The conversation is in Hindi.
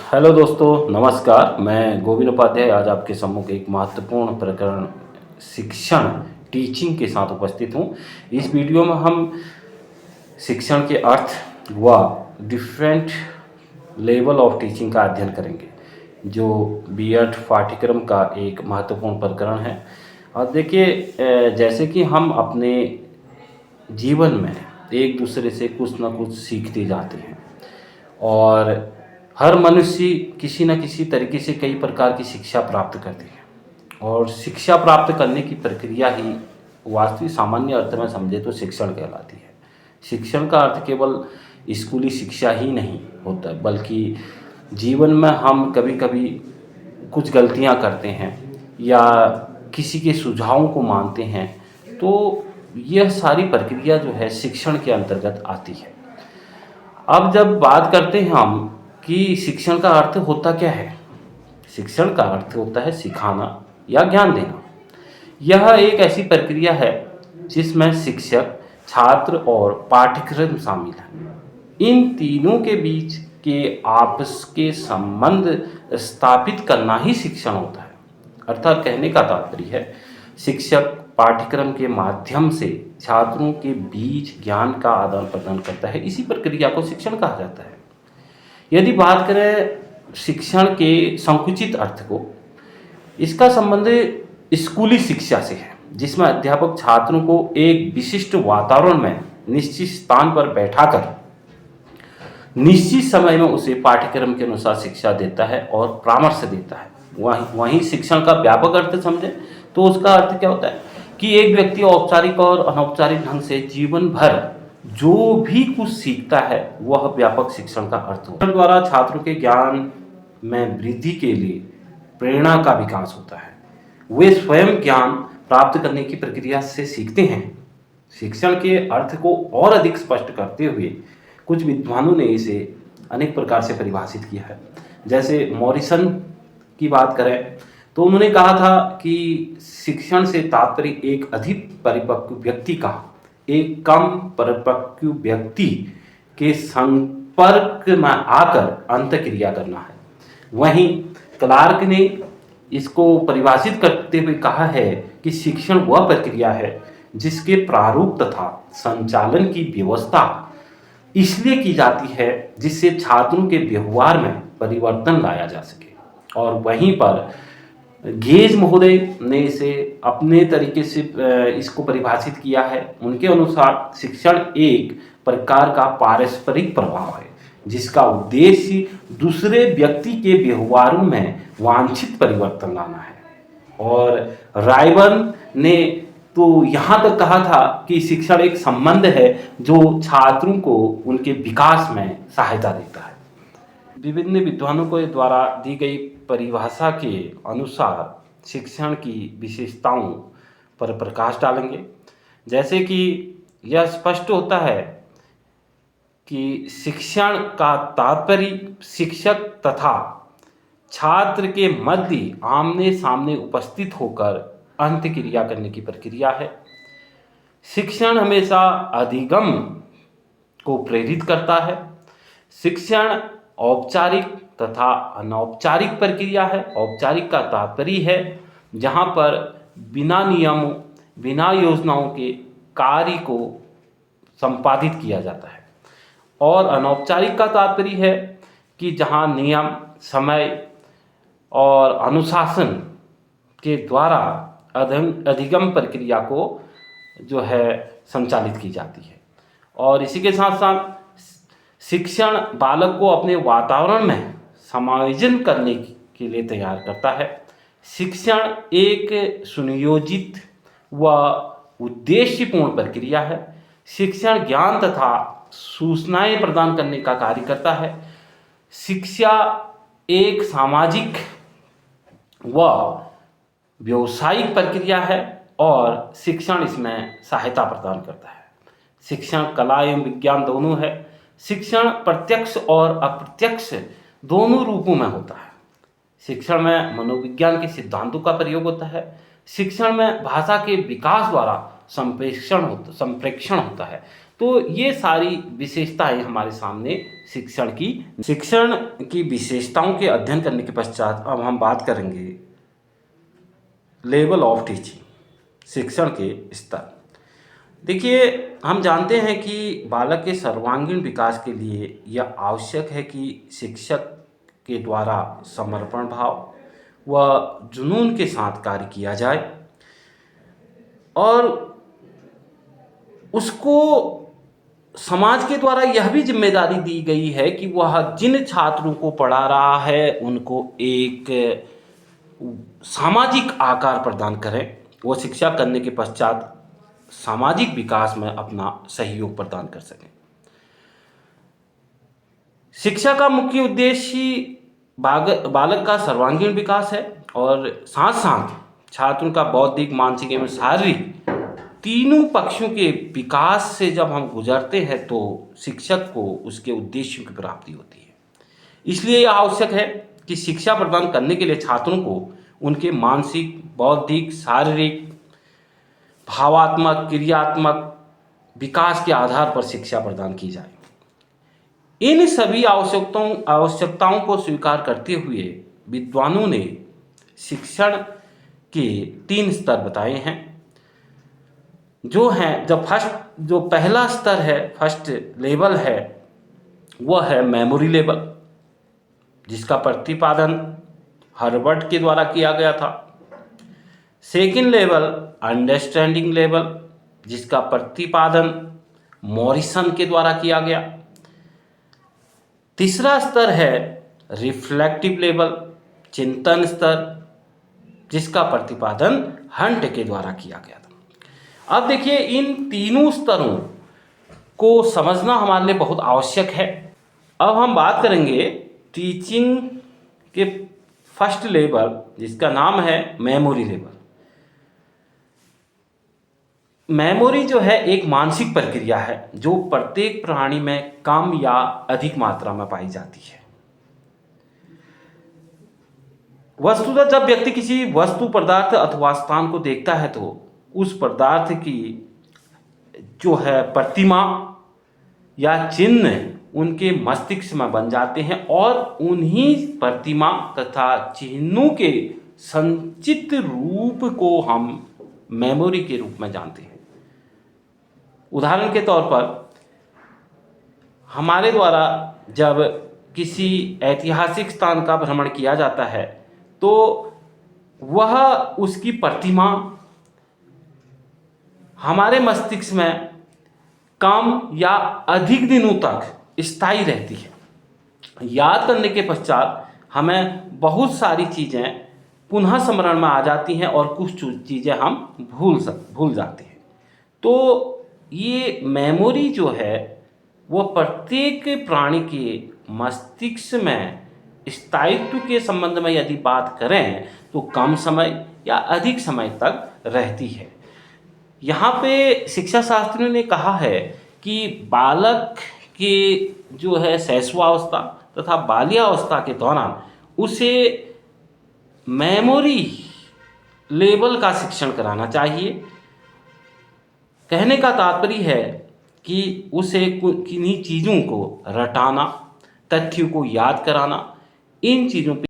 हेलो दोस्तों, नमस्कार। मैं गोविंद उपाध्याय आज आपके सम्मुख एक महत्वपूर्ण प्रकरण शिक्षण टीचिंग के साथ उपस्थित हूँ। इस वीडियो में हम शिक्षण के अर्थ व डिफरेंट लेवल ऑफ टीचिंग का अध्ययन करेंगे, जो बीएड पाठ्यक्रम का एक महत्वपूर्ण प्रकरण है। और देखिए, जैसे कि हम अपने जीवन में एक दूसरे से कुछ ना कुछ सीखते जाते हैं और हर मनुष्य किसी न किसी तरीके से कई प्रकार की शिक्षा प्राप्त करते हैं और शिक्षा प्राप्त करने की प्रक्रिया ही वास्तविक सामान्य अर्थ में समझे तो शिक्षण कहलाती है। शिक्षण का अर्थ केवल स्कूली शिक्षा ही नहीं होता, बल्कि जीवन में हम कभी कभी कुछ गलतियां करते हैं या किसी के सुझावों को मानते हैं, तो यह सारी प्रक्रिया जो है शिक्षण के अंतर्गत आती है। अब जब बात करते हैं हम कि शिक्षण का अर्थ होता क्या है, शिक्षण का अर्थ होता है सिखाना या ज्ञान देना। यह एक ऐसी प्रक्रिया है जिसमें शिक्षक, छात्र और पाठ्यक्रम शामिल हैं। इन तीनों के बीच के आपस के संबंध स्थापित करना ही शिक्षण होता है। अर्थात कहने का तात्पर्य है, शिक्षक पाठ्यक्रम के माध्यम से छात्रों के बीच ज्ञान का आदान प्रदान करता है। इसी प्रक्रिया को शिक्षण कहा जाता है। यदि बात करें शिक्षण के संकुचित अर्थ को, इसका संबंध स्कूली शिक्षा से है, जिसमें अध्यापक छात्रों को एक विशिष्ट वातावरण में निश्चित स्थान पर बैठाकर निश्चित समय में उसे पाठ्यक्रम के अनुसार शिक्षा देता है और परामर्श देता है। वहीं शिक्षण का व्यापक अर्थ समझे तो उसका अर्थ क्या होता है कि एक व्यक्ति औपचारिक और अनौपचारिक ढंग से जीवन भर जो भी कुछ सीखता है वह व्यापक शिक्षण का अर्थ होता है। द्वारा छात्रों के ज्ञान में वृद्धि के लिए प्रेरणा का विकास होता है। वे स्वयं ज्ञान प्राप्त करने की प्रक्रिया से सीखते हैं। शिक्षण के अर्थ को और अधिक स्पष्ट करते हुए कुछ विद्वानों ने इसे अनेक प्रकार से परिभाषित किया है। जैसे मॉरिसन की बात करें तो उन्होंने कहा था कि शिक्षण से तात्पर्य एक अधिक परिपक्व व्यक्ति का एक कम परिपक्व व्यक्ति के संपर्क में आकर अंतःक्रिया करना है। वहीं क्लार्क ने इसको परिभाषित करते हुए कहा है कि शिक्षण वह प्रक्रिया है जिसके प्रारूप तथा संचालन की व्यवस्था इसलिए की जाती है जिससे छात्रों के व्यवहार में परिवर्तन लाया जा सके। और वहीं पर गेज महोदय ने इसे अपने तरीके से इसको परिभाषित किया है। उनके अनुसार शिक्षण एक प्रकार का पारस्परिक प्रभाव है जिसका उद्देश्य दूसरे व्यक्ति के व्यवहारों में वांछित परिवर्तन लाना है। और रायबर्न ने तो यहाँ तक कहा था कि शिक्षण एक संबंध है जो छात्रों को उनके विकास में सहायता देता है। विभिन्न विद्वानों के द्वारा दी गई परिभाषा के अनुसार शिक्षण की विशेषताओं पर प्रकाश डालेंगे। जैसे कि यह स्पष्ट होता है कि शिक्षण का तात्पर्य शिक्षक तथा छात्र के मध्य आमने सामने उपस्थित होकर अंतःक्रिया करने की प्रक्रिया है। शिक्षण हमेशा अधिगम को प्रेरित करता है। शिक्षण औपचारिक तथा अनौपचारिक प्रक्रिया है। औपचारिक का तात्पर्य है जहाँ पर बिना नियमों, बिना योजनाओं के कार्य को संपादित किया जाता है। और अनौपचारिक का तात्पर्य है कि जहाँ नियम, समय और अनुशासन के द्वारा अधिगम प्रक्रिया को जो है संचालित की जाती है। और इसी के साथ साथ शिक्षण बालक को अपने वातावरण में समायोजन करने के लिए तैयार करता है। शिक्षण एक सुनियोजित व उद्देश्यपूर्ण प्रक्रिया है। शिक्षण ज्ञान तथा सूचनाएं प्रदान करने का कार्य करता है। शिक्षा एक सामाजिक व व्यावसायिक प्रक्रिया है और शिक्षण इसमें सहायता प्रदान करता है। शिक्षण कला एवं विज्ञान दोनों है। शिक्षण प्रत्यक्ष और अप्रत्यक्ष दोनों रूपों में होता है। शिक्षण में मनोविज्ञान के सिद्धांतों का प्रयोग होता है। शिक्षण में भाषा के विकास द्वारा संप्रेषण होता है। तो तो ये सारी विशेषताएं हमारे सामने शिक्षण की विशेषताओं के अध्ययन करने के पश्चात अब हम बात करेंगे लेवल ऑफ टीचिंग, शिक्षण के स्तर। देखिए, हम जानते हैं कि बालक के सर्वांगीण विकास के लिए यह आवश्यक है कि शिक्षक के द्वारा समर्पण भाव व जुनून के साथ कार्य किया जाए और उसको समाज के द्वारा यह भी जिम्मेदारी दी गई है कि वह जिन छात्रों को पढ़ा रहा है उनको एक सामाजिक आकार प्रदान करें, वो शिक्षा करने के पश्चात सामाजिक विकास में अपना सहयोग प्रदान कर सकें। शिक्षा का मुख्य उद्देश्य ही बालक का सर्वांगीण विकास है और साथ साथ छात्रों का बौद्धिक, मानसिक एवं शारीरिक तीनों पक्षों के विकास से जब हम गुजरते हैं तो शिक्षक को उसके उद्देश्यों की प्राप्ति होती है। इसलिए यह आवश्यक है कि शिक्षा प्रदान करने के लिए छात्रों को उनके मानसिक, बौद्धिक, शारीरिक, भावात्मक, क्रियात्मक विकास के आधार पर शिक्षा प्रदान की जाए। इन सभी आवश्यकताओं को स्वीकार करते हुए विद्वानों ने शिक्षण के 3 स्तर बताए हैं, जो हैं जो पहला स्तर है, फर्स्ट लेवल है, वह है मेमोरी लेवल, जिसका प्रतिपादन हर्बर्ट के द्वारा किया गया था। सेकंड लेवल अंडरस्टैंडिंग लेवल, जिसका प्रतिपादन मॉरिसन के द्वारा किया गया। तीसरा स्तर है रिफ्लेक्टिव लेवल, चिंतन स्तर, जिसका प्रतिपादन हंट के द्वारा किया गया था। अब देखिए, इन तीनों स्तरों को समझना हमारे लिए बहुत आवश्यक है। अब हम बात करेंगे टीचिंग के फर्स्ट लेवल, जिसका नाम है मेमोरी लेवल। मेमोरी जो है एक मानसिक प्रक्रिया है जो प्रत्येक प्राणी में कम या अधिक मात्रा में पाई जाती है। वस्तुतः जब व्यक्ति किसी वस्तु, पदार्थ अथवा स्थान को देखता है तो उस पदार्थ की जो है प्रतिमा या चिन्ह उनके मस्तिष्क में बन जाते हैं और उन्हीं प्रतिमा तथा चिन्हों के संचित रूप को हम मेमोरी के रूप में जानते हैं। उदाहरण के तौर पर हमारे द्वारा जब किसी ऐतिहासिक स्थान का भ्रमण किया जाता है तो वह उसकी प्रतिमा हमारे मस्तिष्क में कम या अधिक दिनों तक स्थायी रहती है। याद करने के पश्चात हमें बहुत सारी चीज़ें पुनः स्मरण में आ जाती हैं और कुछ चीज़ें हम भूल जाते हैं। तो ये मेमोरी जो है वो प्रत्येक प्राणी के मस्तिष्क में स्थायित्व के संबंध में यदि बात करें तो कम समय या अधिक समय तक रहती है। यहाँ पे शिक्षा शास्त्रियों ने कहा है कि बालक के जो है शैशवावस्था तथा बाल्यावस्था के दौरान उसे मेमोरी लेवल का शिक्षण कराना चाहिए। कहने का तात्पर्य है कि उसे किन्हीं चीज़ों को रटाना, तथ्यों को याद कराना, इन चीज़ों पे